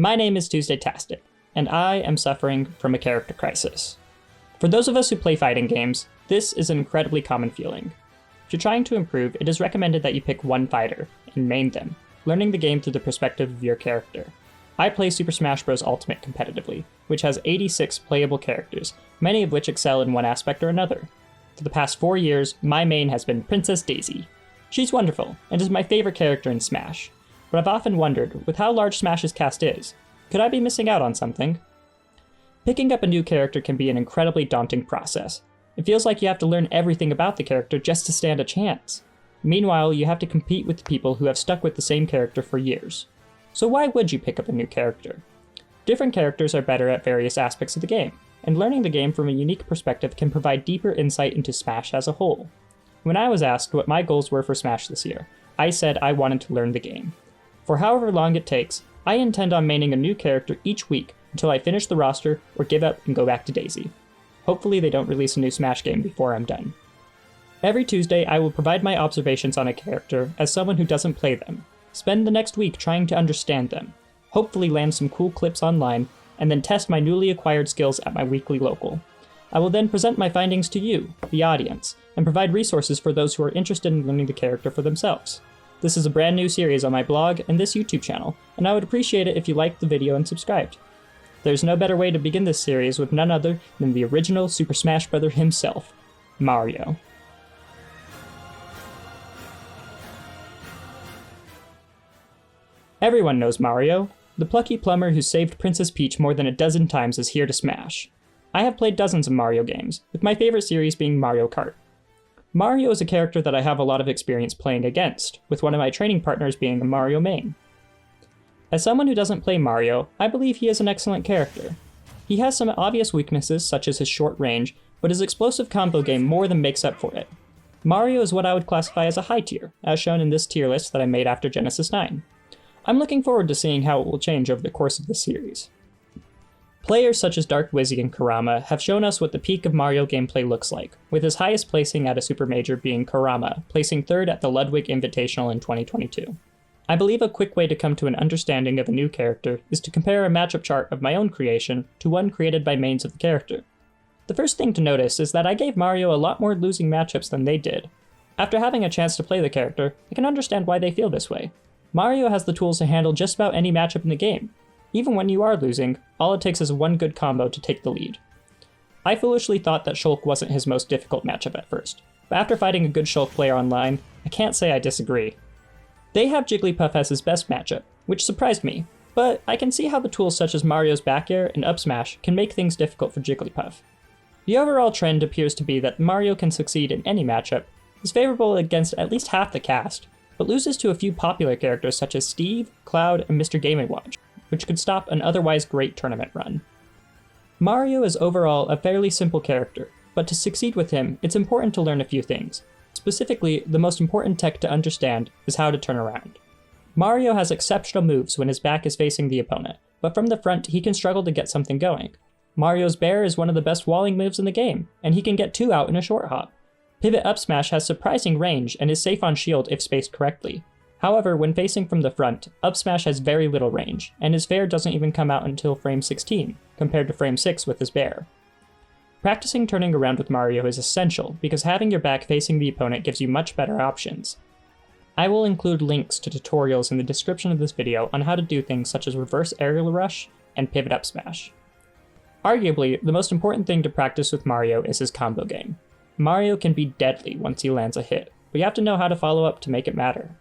My name is Tuesday-tastic, and I am suffering from a character crisis. For those of us who play fighting games, this is an incredibly common feeling. If you're trying to improve, it is recommended that you pick one fighter and main them, learning the game through the perspective of your character. I play Super Smash Bros. Ultimate competitively, which has 86 playable characters, many of which excel in one aspect or another. For the past 4 years, my main has been Princess Daisy. She's wonderful, and is my favorite character in Smash. But I've often wondered, with how large Smash's cast is, could I be missing out on something? Picking up a new character can be an incredibly daunting process. It feels like you have to learn everything about the character just to stand a chance. Meanwhile, you have to compete with the people who have stuck with the same character for years. So why would you pick up a new character? Different characters are better at various aspects of the game, and learning the game from a unique perspective can provide deeper insight into Smash as a whole. When I was asked what my goals were for Smash this year, I said I wanted to learn the game. For however long it takes, I intend on maining a new character each week until I finish the roster or give up and go back to Daisy. Hopefully they don't release a new Smash game before I'm done. Every Tuesday, I will provide my observations on a character as someone who doesn't play them, spend the next week trying to understand them, hopefully land some cool clips online, and then test my newly acquired skills at my weekly local. I will then present my findings to you, the audience, and provide resources for those who are interested in learning the character for themselves. This is a brand new series on my blog and this YouTube channel, and I would appreciate it if you liked the video and subscribed. There's no better way to begin this series with none other than the original Super Smash Bros. Himself, Mario. Everyone knows Mario. The plucky plumber who saved Princess Peach more than a dozen times is here to Smash. I have played dozens of Mario games, with my favorite series being Mario Kart. Mario is a character that I have a lot of experience playing against, with one of my training partners being a Mario main. As someone who doesn't play Mario, I believe he is an excellent character. He has some obvious weaknesses such as his short range, but his explosive combo game more than makes up for it. Mario is what I would classify as a high tier, as shown in this tier list that I made after Genesis 9. I'm looking forward to seeing how it will change over the course of the series. Players such as Dark Wizzy and Kurama have shown us what the peak of Mario gameplay looks like, with his highest placing at a Super Major being Kurama, placing 3rd at the Ludwig Invitational in 2022. I believe a quick way to come to an understanding of a new character is to compare a matchup chart of my own creation to one created by mains of the character. The first thing to notice is that I gave Mario a lot more losing matchups than they did. After having a chance to play the character, I can understand why they feel this way. Mario has the tools to handle just about any matchup in the game. Even when you are losing, all it takes is one good combo to take the lead. I foolishly thought that Shulk wasn't his most difficult matchup at first, but after fighting a good Shulk player online, I can't say I disagree. They have Jigglypuff as his best matchup, which surprised me, but I can see how the tools such as Mario's back air and up smash can make things difficult for Jigglypuff. The overall trend appears to be that Mario can succeed in any matchup, is favorable against at least half the cast, but loses to a few popular characters such as Steve, Cloud, and Mr. Game & Watch, which could stop an otherwise great tournament run. Mario is overall a fairly simple character, but to succeed with him, it's important to learn a few things. Specifically, the most important tech to understand is how to turn around. Mario has exceptional moves when his back is facing the opponent, but from the front he can struggle to get something going. Mario's bear is one of the best walling moves in the game, and he can get 2 out in a short hop. Pivot up smash has surprising range and is safe on shield if spaced correctly. However, when facing from the front, up smash has very little range, and his fair doesn't even come out until frame 16, compared to frame 6 with his bear. Practicing turning around with Mario is essential, because having your back facing the opponent gives you much better options. I will include links to tutorials in the description of this video on how to do things such as reverse aerial rush and pivot up smash. Arguably, the most important thing to practice with Mario is his combo game. Mario can be deadly once he lands a hit, but you have to know how to follow up to make it matter.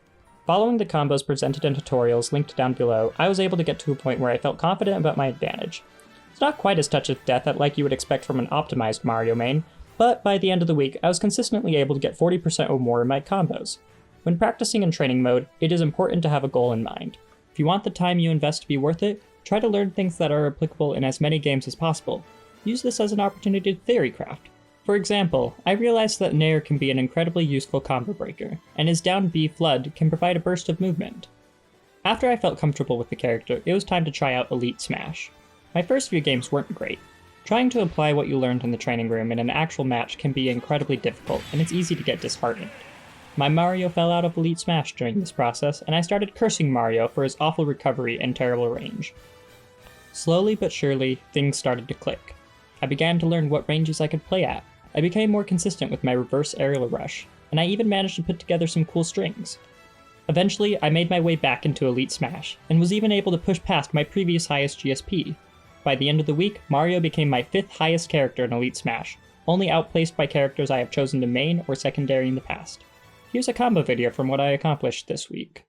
Following the combos presented in tutorials linked down below, I was able to get to a point where I felt confident about my advantage. It's not quite as touch of death like you would expect from an optimized Mario main, but by the end of the week I was consistently able to get 40% or more in my combos. When practicing in training mode, it is important to have a goal in mind. If you want the time you invest to be worth it, try to learn things that are applicable in as many games as possible. Use this as an opportunity to theory craft. For example, I realized that Nair can be an incredibly useful combo breaker, and his down B Flood can provide a burst of movement. After I felt comfortable with the character, it was time to try out Elite Smash. My first few games weren't great. Trying to apply what you learned in the training room in an actual match can be incredibly difficult, and it's easy to get disheartened. My Mario fell out of Elite Smash during this process, and I started cursing Mario for his awful recovery and terrible range. Slowly but surely, things started to click. I began to learn what ranges I could play at. I became more consistent with my reverse aerial rush, and I even managed to put together some cool strings. Eventually, I made my way back into Elite Smash, and was even able to push past my previous highest GSP. By the end of the week, Mario became my 5th highest character in Elite Smash, only outplaced by characters I have chosen to main or secondary in the past. Here's a combo video from what I accomplished this week.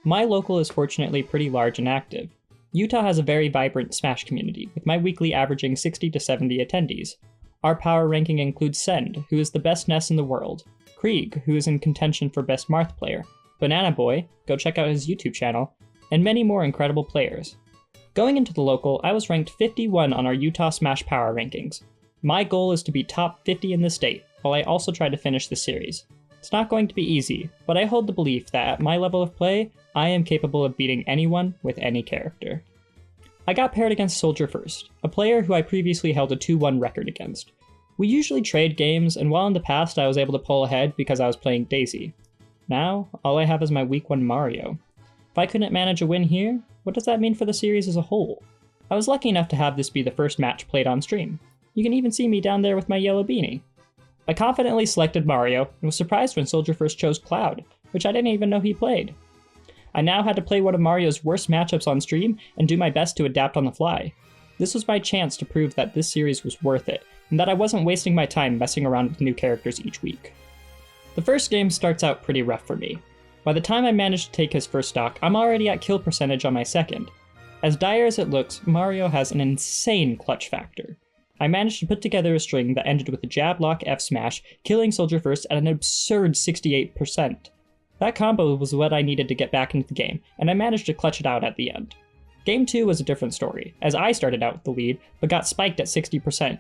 My local is fortunately pretty large and active. Utah has a very vibrant Smash community, with my weekly averaging 60 to 70 attendees. Our power ranking includes Send, who is the best Ness in the world, Krieg, who is in contention for best Marth player, Banana Boy, go check out his YouTube channel, and many more incredible players. Going into the local, I was ranked 51 on our Utah Smash power rankings. My goal is to be top 50 in the state, while I also try to finish the series. It's not going to be easy, but I hold the belief that at my level of play, I am capable of beating anyone with any character. I got paired against Soldier first, a player who I previously held a 2-1 record against. We usually trade games, and while in the past I was able to pull ahead because I was playing Daisy. Now, all I have is my week 1 Mario. If I couldn't manage a win here, what does that mean for the series as a whole? I was lucky enough to have this be the first match played on stream. You can even see me down there with my yellow beanie. I confidently selected Mario, and was surprised when Soldier first chose Cloud, which I didn't even know he played. I now had to play one of Mario's worst matchups on stream and do my best to adapt on the fly. This was my chance to prove that this series was worth it, and that I wasn't wasting my time messing around with new characters each week. The first game starts out pretty rough for me. By the time I manage to take his first stock, I'm already at kill percentage on my second. As dire as it looks, Mario has an insane clutch factor. I managed to put together a string that ended with a jab lock F smash, killing Soldier first at an absurd 68%. That combo was what I needed to get back into the game, and I managed to clutch it out at the end. Game 2 was a different story, as I started out with the lead, but got spiked at 60%.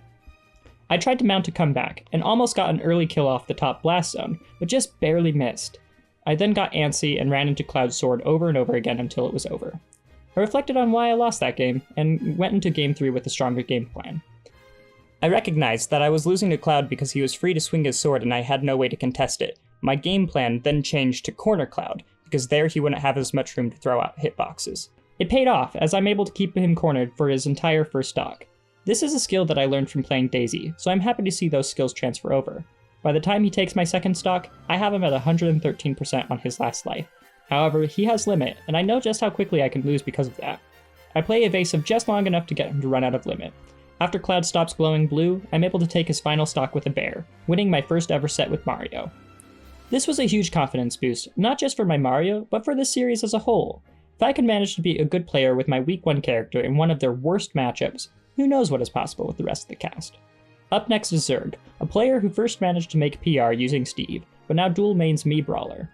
I tried to mount a comeback, and almost got an early kill off the top blast zone, but just barely missed. I then got antsy and ran into Cloud's sword over and over again until it was over. I reflected on why I lost that game, and went into Game 3 with a stronger game plan. I recognized that I was losing to Cloud because he was free to swing his sword and I had no way to contest it. My game plan then changed to corner Cloud, because there he wouldn't have as much room to throw out hitboxes. It paid off, as I'm able to keep him cornered for his entire first stock. This is a skill that I learned from playing Daisy, so I'm happy to see those skills transfer over. By the time he takes my second stock, I have him at 113% on his last life. However, he has limit, and I know just how quickly I can lose because of that. I play evasive just long enough to get him to run out of limit. After Cloud stops glowing blue, I'm able to take his final stock with a bear, winning my first ever set with Mario. This was a huge confidence boost, not just for my Mario, but for this series as a whole. If I could manage to be a good player with my week 1 character in one of their worst matchups, who knows what is possible with the rest of the cast. Up next is Zerg, a player who first managed to make PR using Steve, but now dual mains me Brawler.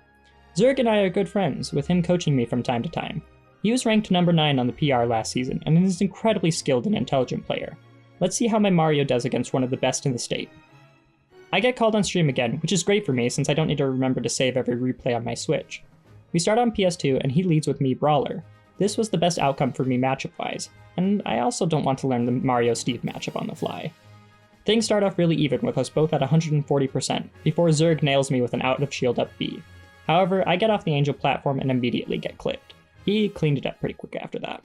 Zerg and I are good friends, with him coaching me from time to time. He was ranked number 9 on the PR last season, and is an incredibly skilled and intelligent player. Let's see how my Mario does against one of the best in the state. I get called on stream again, which is great for me since I don't need to remember to save every replay on my Switch. We start on PS2 and he leads with me Brawler. This was the best outcome for me matchup-wise, and I also don't want to learn the Mario-Steve matchup on the fly. Things start off really even with us both at 140%, before Zerg nails me with an out-of-shield up B. However, I get off the Angel platform and immediately get clipped. He cleaned it up pretty quick after that.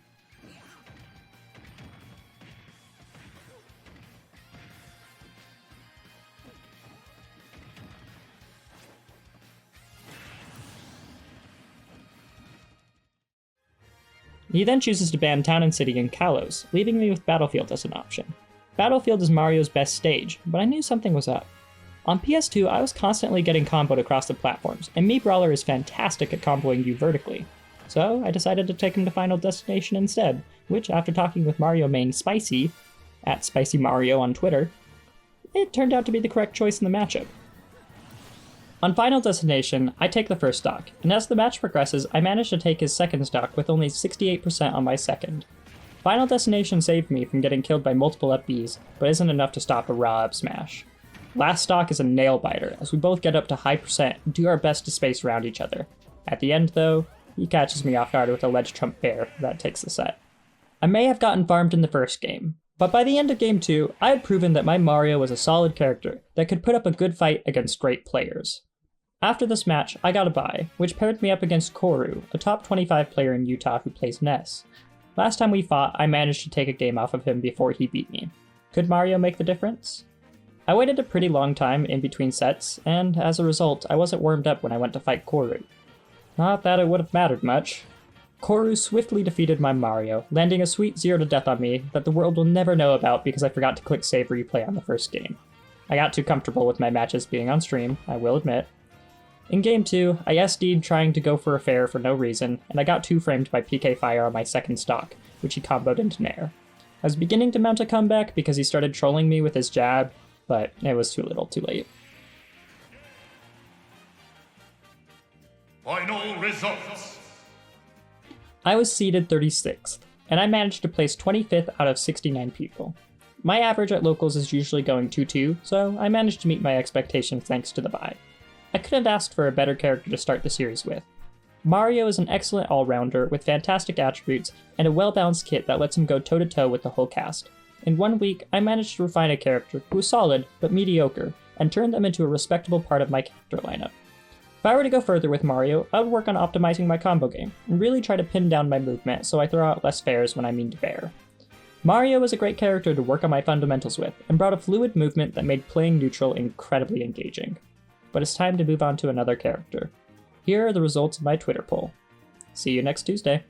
He then chooses to ban Town and City and Kalos, leaving me with Battlefield as an option. Battlefield is Mario's best stage, but I knew something was up. On PS2, I was constantly getting comboed across the platforms, and Mii Brawler is fantastic at comboing you vertically. So I decided to take him to Final Destination instead, which, after talking with Mario main Spicy, at Spicy Mario on Twitter, it turned out to be the correct choice in the matchup. On Final Destination, I take the first stock, and as the match progresses, I manage to take his second stock with only 68% on my second. Final Destination saved me from getting killed by multiple FBs, but isn't enough to stop a raw up smash. Last stock is a nail biter, as we both get up to high percent and do our best to space around each other. At the end though, he catches me off guard with a ledge trump bear that takes the set. I may have gotten farmed in the first game, but by the end of game 2, I had proven that my Mario was a solid character that could put up a good fight against great players. After this match, I got a bye, which paired me up against Koru, a top 25 player in Utah who plays Ness. Last time we fought, I managed to take a game off of him before he beat me. Could Mario make the difference? I waited a pretty long time in between sets, and as a result, I wasn't warmed up when I went to fight Koru. Not that it would have mattered much. Koru swiftly defeated my Mario, landing a sweet 0 to death on me that the world will never know about because I forgot to click save replay on the first game. I got too comfortable with my matches being on stream, I will admit. In game 2, I SD'd trying to go for a fair for no reason, and I got 2-framed by PK Fire on my second stock, which he comboed into Nair. I was beginning to mount a comeback because he started trolling me with his jab, but it was too little too late. Final results. I was seeded 36th, and I managed to place 25th out of 69 people. My average at locals is usually going 2-2, so I managed to meet my expectations thanks to the bye. I couldn't have asked for a better character to start the series with. Mario is an excellent all-rounder with fantastic attributes and a well-balanced kit that lets him go toe-to-toe with the whole cast. In 1 week, I managed to refine a character who was solid but mediocre and turn them into a respectable part of my character lineup. If I were to go further with Mario, I would work on optimizing my combo game and really try to pin down my movement so I throw out less fairs when I mean to bear. Mario is a great character to work on my fundamentals with and brought a fluid movement that made playing neutral incredibly engaging. But it's time to move on to another character. Here are the results of my Twitter poll. See you next Tuesday.